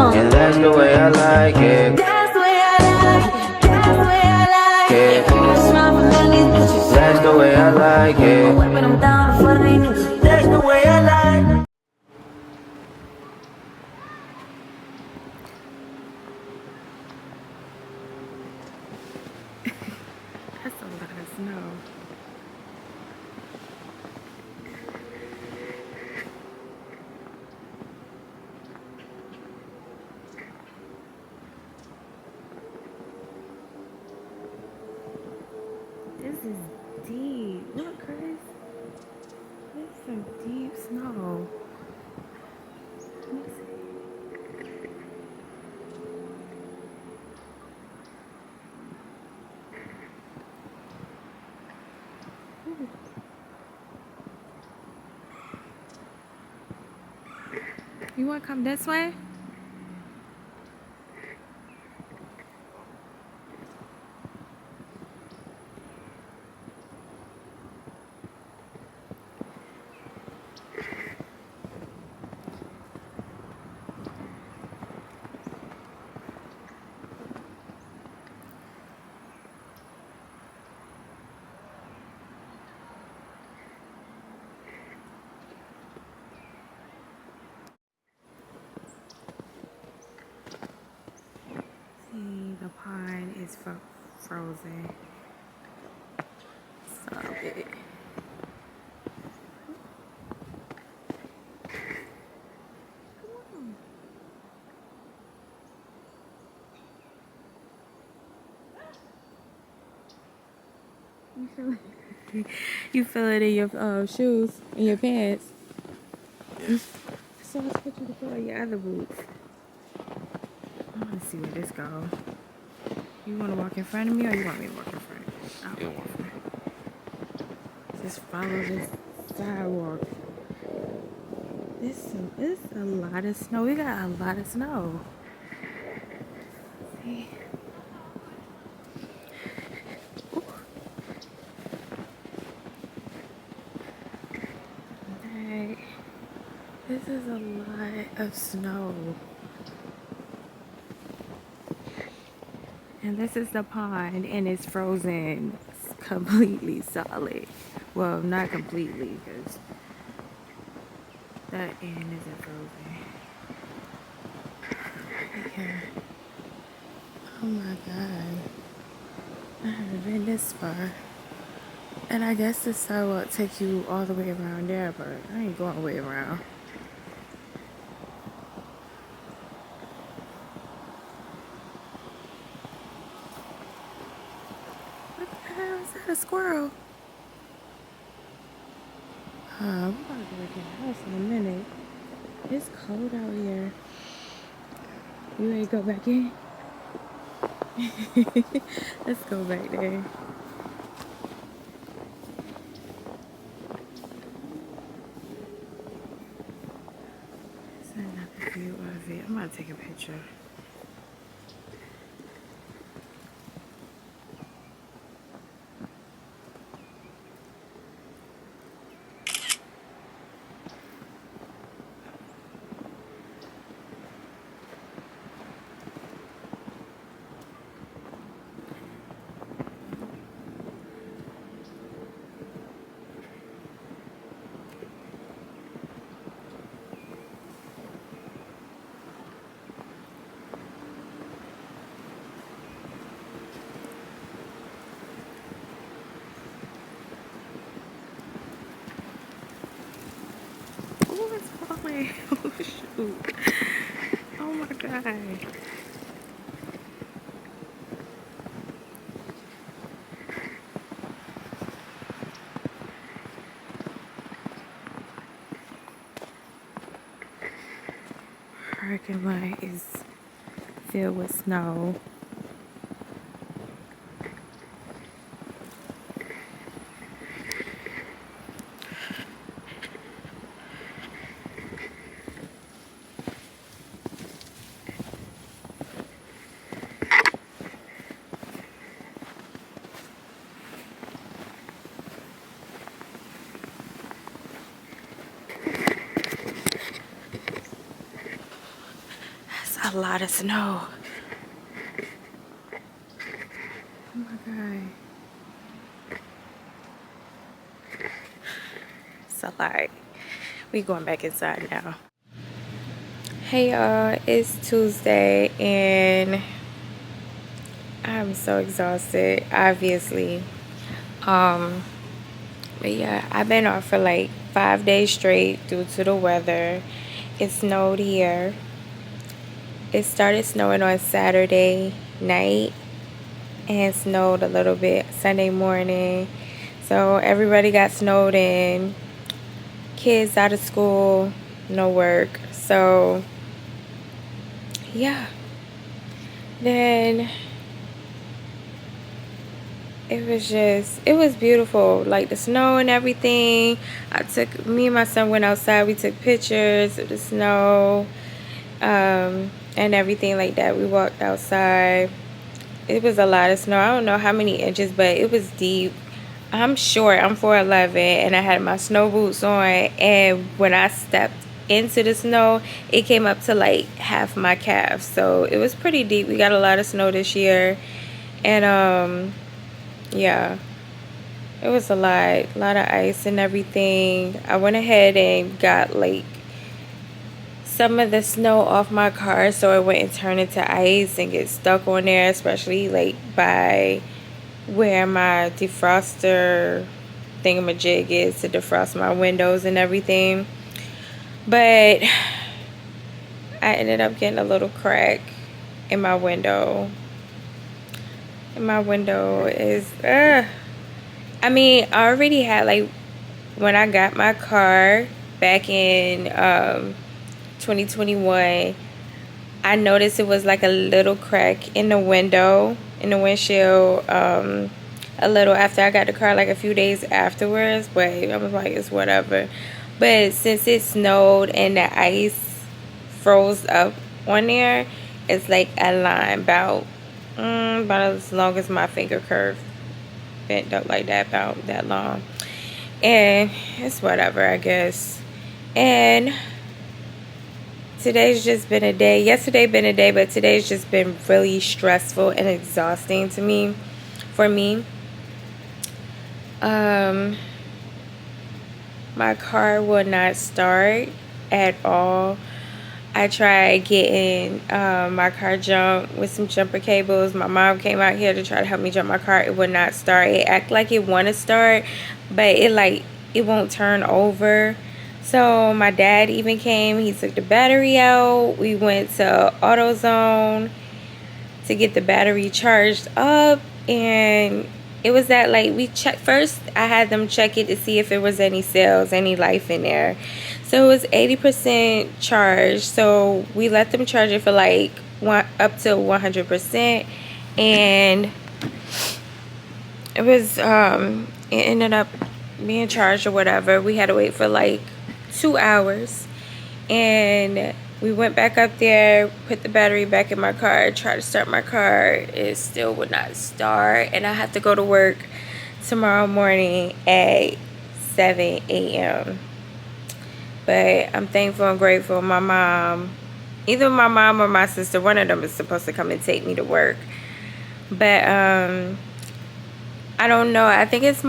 And that's the way I like it. That's the way I like it. That's the way I like it. That's the way I like it. That's the way I like it. That's a lot of snow. This is deep. Look, Chris. This is some deep snow. Let me see. Ooh. You want to come this way? See, the pond is frozen. So big. You feel it? You feel it in your shoes, in your pants. Yes. So let's put you to put on your other boots. I want to see where this goes. You want to walk in front of me, or you want me to walk in front? I'll walk in front. Just follow this sidewalk. It's a lot of snow. We got a lot of snow. See? Hey, this is a lot of snow. And this is the pond, and it's frozen. It's completely solid. Well, not completely, because that end isn't frozen. Yeah. Oh my god. I haven't been this far. And I guess the sidewalk take you all the way around there, but I ain't going way around. What the hell is that? A squirrel? We're about to go back in the house in a minute. It's cold out here. You ready to go back in? Let's go back there. It's another view of it. I'm about to take a picture. Oh, it's falling. Oh, shoot. Oh, my God. Parking lot is filled with snow. That's a a lot of snow. Oh my God. It's a lot. We going back inside now. Hey y'all, it's Tuesday and I'm so exhausted, obviously. But yeah, I've been off for like 5 days straight due to the weather. It snowed here. It started snowing on Saturday night and snowed a little bit Sunday morning. So everybody got snowed in. Kids out of school, no work. So yeah. Then it was beautiful, like the snow and everything. Me and my son went outside, we took pictures of the snow and everything like that. We walked outside. It was a lot of snow. I don't know how many inches, but it was deep. I'm short, I'm 4'11", and I had my snow boots on, and when I stepped into the snow, it came up to like half my calf. So it was pretty deep. We got a lot of snow this year, and yeah, it was a lot of ice and everything. I went ahead and got like some of the snow off my car so it wouldn't turn into ice and get stuck on there, especially like by where my defroster thingamajig is to defrost my windows and everything. But I ended up getting a little crack in my window. And my window is I mean, I already had, like, when I got my car back in 2021, I noticed it was like a little crack in the window, in the windshield, a little after I got the car, like a few days afterwards, but I was like, it's whatever. But since it snowed and the ice froze up on there, it's like a line about as long as my finger curve, bent up like that, about that long. And it's whatever, I guess. And today's just been a day. Yesterday been a day, but today's just been really stressful and exhausting to me, for me. My car will not start at all. I tried getting my car jumped with some jumper cables. My mom came out here to try to help me jump my car. It would not start. It act like it want to start, but it won't turn over. So my dad even came. He took the battery out. We went to AutoZone to get the battery charged up, and it was that, like, we checked first. I had them check it to see if there was any cells, any life in there. So it was 80% charged. So we let them charge it for like up to 100%, and it was it ended up being charged or whatever. We had to wait for like 2 hours, and we went back up there, put the battery back in my car, tried to start my car. It still would not start, and I have to go to work tomorrow morning at 7 a.m. But I'm thankful and grateful. My mom, either my mom or my sister, one of them is supposed to come and take me to work. But I don't know. I think it's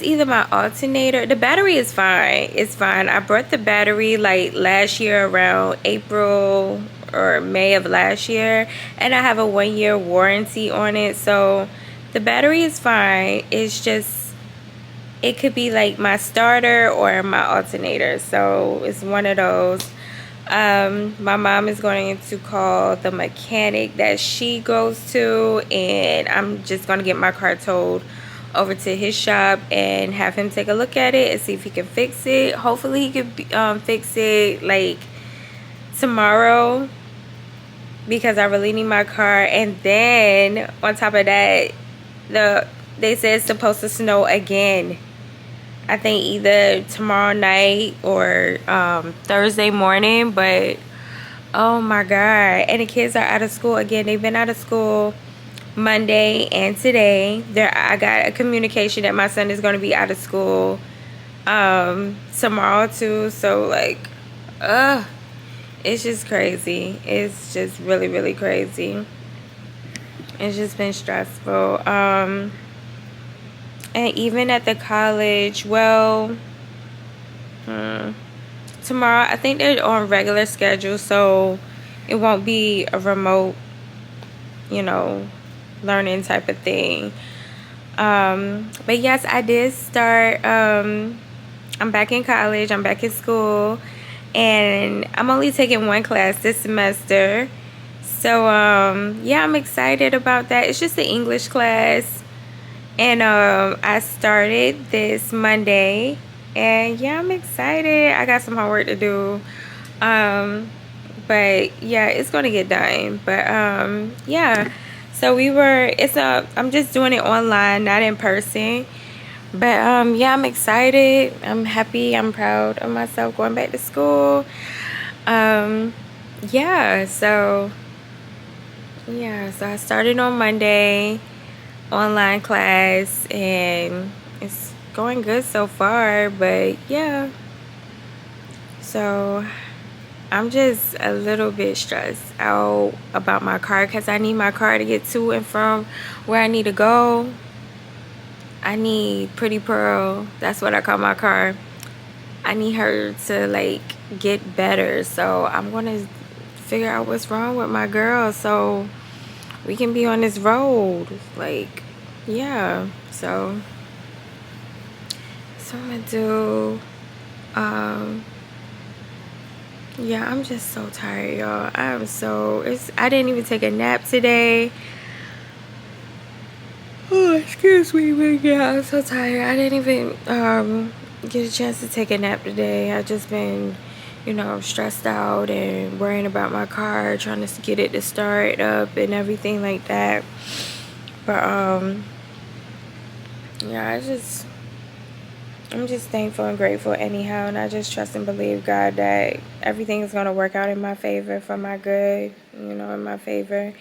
either my alternator. The battery is fine. It's fine. I brought the battery like last year around April or May of last year, and I have a 1-year warranty on it. So the battery is fine. It's just, it could be like my starter or my alternator. So it's one of those. My mom is going to call the mechanic that she goes to, and I'm just going to get my car towed over to his shop and have him take a look at it and see if he can fix it. Hopefully he can fix it like tomorrow, because I really need my car. And then on top of that, they said it's supposed to snow again. I think either tomorrow night or Thursday morning. But oh my God. And the kids are out of school again. They've been out of school Monday and today. I got a communication that my son is going to be out of school tomorrow too. So like It's just crazy. It's just really, really crazy. It's just been stressful. And even at the college, well, tomorrow I think they're on regular schedule, so it won't be a remote, you know, learning type of thing. But yes, I did start. I'm back in college. I'm back in school, and I'm only taking one class this semester. So yeah, I'm excited about that. It's just the English class, and I started this Monday, and yeah, I'm excited. I got some homework to do, but yeah, it's gonna get done. But yeah, so I'm just doing it online, not in person. But yeah, I'm excited. I'm happy. I'm proud of myself going back to school. Um, yeah, so I started on Monday, online class, and it's going good so far. But yeah, so I'm just a little bit stressed out about my car because I need my car to get to and from where I need to go. I need Pretty Pearl. That's what I call my car. I need her to like get better. So I'm gonna figure out what's wrong with my girl so we can be on this road. Like, yeah. So I'm gonna do. Um, yeah, I'm just so tired, y'all. I didn't even take a nap today. Oh, excuse me, but yeah, I'm so tired. I didn't even get a chance to take a nap today. I just been, stressed out and worrying about my car, trying to get it to start up and everything like that. But yeah, I'm just thankful and grateful anyhow, and I just trust and believe God that everything is gonna work out in my favor for my good, in my favor.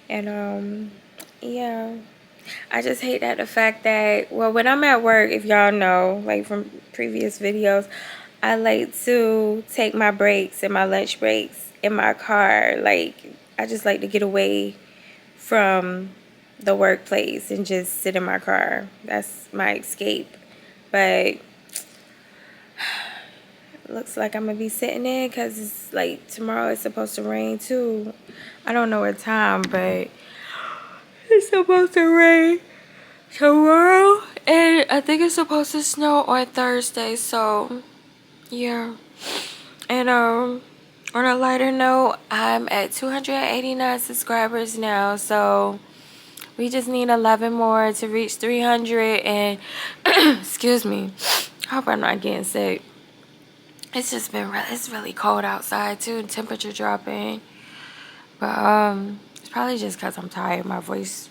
And yeah. I just hate that the fact that, well, when I'm at work, if y'all know, like from previous videos, I like to take my breaks and my lunch breaks in my car. Like, I just like to get away from the workplace and just sit in my car. That's my escape. But looks like I'm gonna be sitting in because it's like tomorrow it's supposed to rain too. I don't know what time, but it's supposed to rain tomorrow, and I think it's supposed to snow on Thursday. So yeah. And on a lighter note, I'm at 289 subscribers now, so we just need 11 more to reach 300. And excuse me, I hope I'm not getting sick. It's just been it's really cold outside too, and temperature dropping. But it's probably just because I'm tired. My voice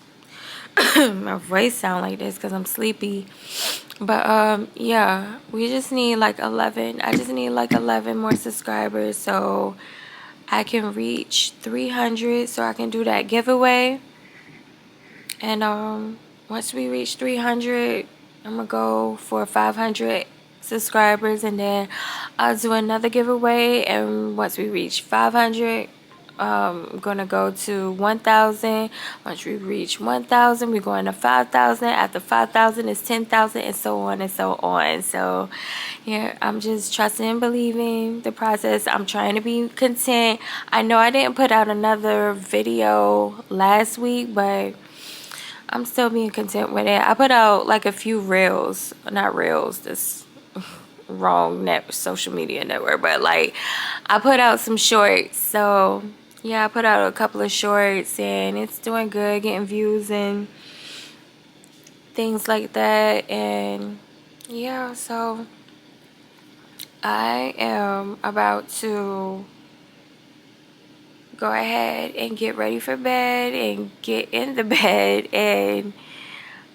my voice sound like this because I'm sleepy. But yeah, we just need like 11. I just need like 11 more subscribers so I can reach 300 so I can do that giveaway. And once we reach 300, I'm gonna go for 500 subscribers, and then I'll do another giveaway. And once we reach 500, I'm gonna go to 1,000. Once we reach 1,000, we're going to 5,000. After 5,000 is 10,000, and so on and so on. So yeah, I'm just trusting and believing the process. I'm trying to be content. I know I didn't put out another video last week, but I'm still being content with it. I put out like a few reels, not reels, this wrong social media network, but like I put out some shorts. So yeah, I put out a couple of shorts and it's doing good, getting views and things like that. And yeah, so I am about to go ahead and get ready for bed and get in the bed, and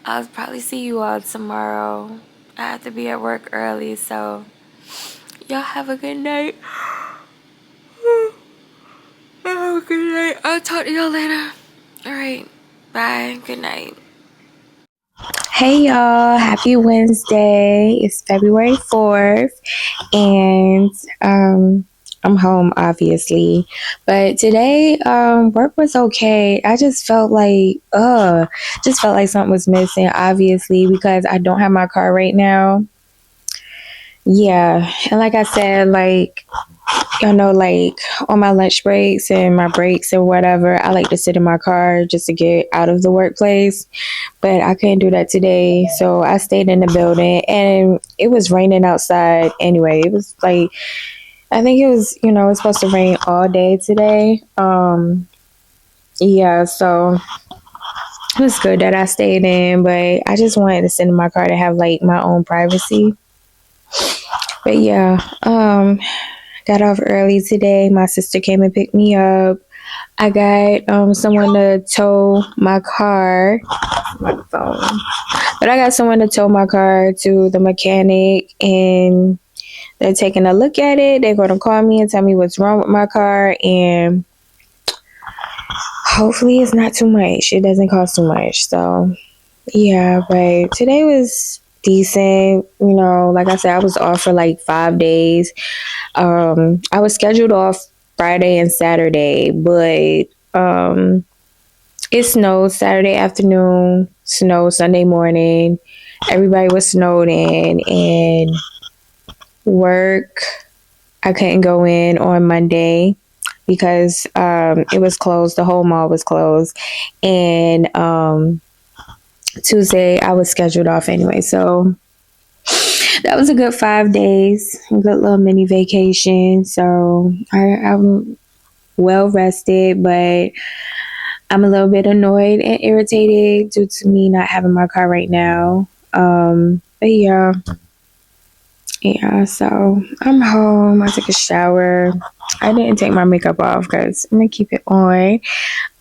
I'll probably see you all tomorrow. I have to be at work early, so y'all have a good night. Have a good night. I'll talk to y'all later. Alright, bye. Good night. Hey y'all, happy Wednesday. It's February 4th, and I'm home, obviously. But today, work was okay. I just felt like something was missing, obviously, because I don't have my car right now. Yeah. And like I said, like, like on my lunch breaks and my breaks or whatever, I like to sit in my car just to get out of the workplace. But I couldn't do that today. So I stayed in the building and it was raining outside anyway. It was like, I think it was, it was supposed to rain all day today. Yeah, so it was good that I stayed in, but I just wanted to sit in my car to have like my own privacy. But yeah, got off early today. My sister came and picked me up. I got someone to tow my car. My phone. But I got someone to tow my car to the mechanic and they're taking a look at it. They're going to call me and tell me what's wrong with my car. And hopefully it's not too much. It doesn't cost too much. So, yeah. But today was decent. Like I said, I was off for like 5 days. I was scheduled off Friday and Saturday. But it snowed Saturday afternoon, snowed Sunday morning. Everybody was snowed in. And work, I couldn't go in on Monday because it was closed. The whole mall was closed. And Tuesday, I was scheduled off anyway. So that was a good 5 days, a good little mini vacation. So I'm well rested, but I'm a little bit annoyed and irritated due to me not having my car right now. But yeah. Yeah, so I'm home. I took a shower. I didn't take my makeup off because I'm gonna keep it on.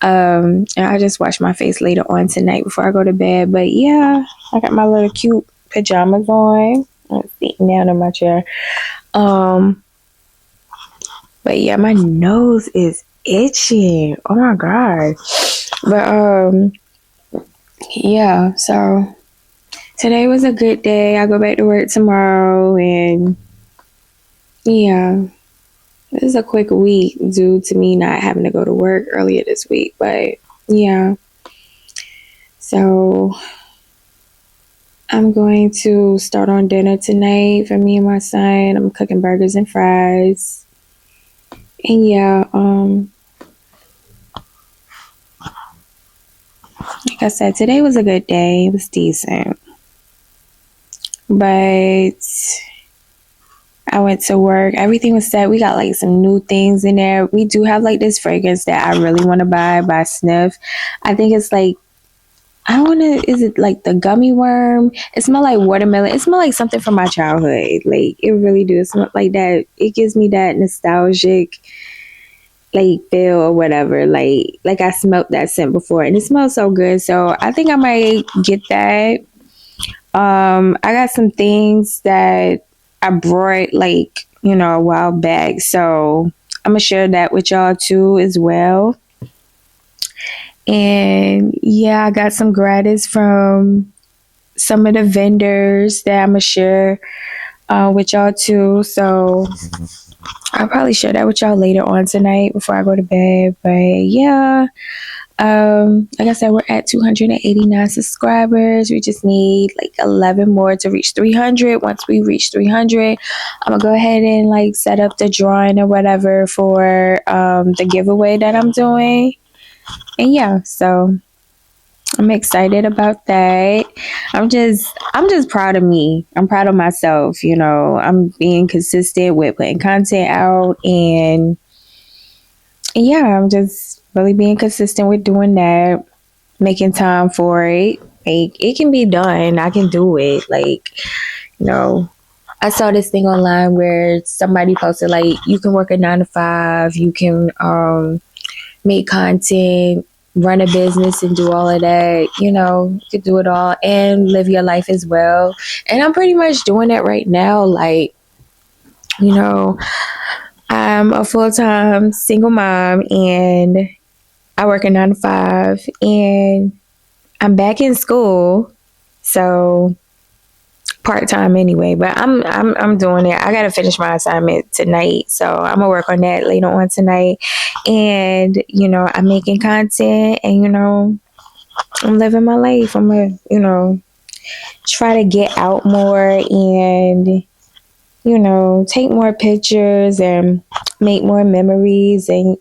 And I just wash my face later on tonight before I go to bed. But yeah, I got my little cute pajamas on. I'm sitting down in my chair. But yeah, my nose is itching. Oh my god. But yeah, so today was a good day. I go back to work tomorrow and yeah. This is a quick week due to me not having to go to work earlier this week. But yeah. So I'm going to start on dinner tonight for me and my son. I'm cooking burgers and fries. And yeah, like I said, today was a good day. It was decent. But I went to work. Everything was set. We got like some new things in there. We do have like this fragrance that I really want to buy by Sniff. I think it's like, is it like the gummy worm? It smells like watermelon. It smells like something from my childhood. Like, it really do. It smells like that. It gives me that nostalgic like feel or whatever. Like I smelled that scent before and it smells so good. So I think I might get that. I got some things that I brought like, a while back. So I'm gonna share that with y'all too as well. And yeah, I got some gratis from some of the vendors that I'm gonna share with y'all too. So I'll probably share that with y'all later on tonight before I go to bed. But yeah, like I said, we're at 289 subscribers. We just need like 11 more to reach 300. Once we reach 300, I'm gonna go ahead and like set up the drawing or whatever for the giveaway that I'm doing. And yeah, so I'm excited about that. I'm just proud of me. I'm proud of myself. I'm being consistent with putting content out and yeah, I'm just really being consistent with doing that, making time for it. Like, it can be done. I can do it. Like, I saw this thing online where somebody posted like you can work a 9 to 5, you can make content, run a business and do all of that. You could do it all and live your life as well. And I'm pretty much doing it right now. Like, I'm a full-time single mom and I work a 9 to 5 and I'm back in school. So part-time anyway, but I'm doing it. I gotta finish my assignment tonight, so I'm gonna work on that later on tonight. And I'm making content, and I'm living my life. I'm gonna try to get out more, and take more pictures and make more memories, and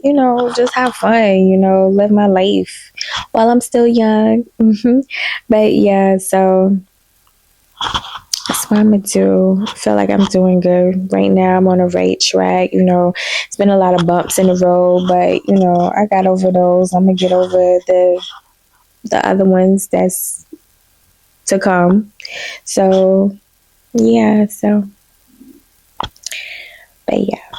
just have fun, live my life while I'm still young. But yeah, so that's what I'm gonna do. I feel like I'm doing good right now. I'm on the right track. It's been a lot of bumps in the road, but I got over those. I'm gonna get over the other ones that's to come. So yeah, but yeah.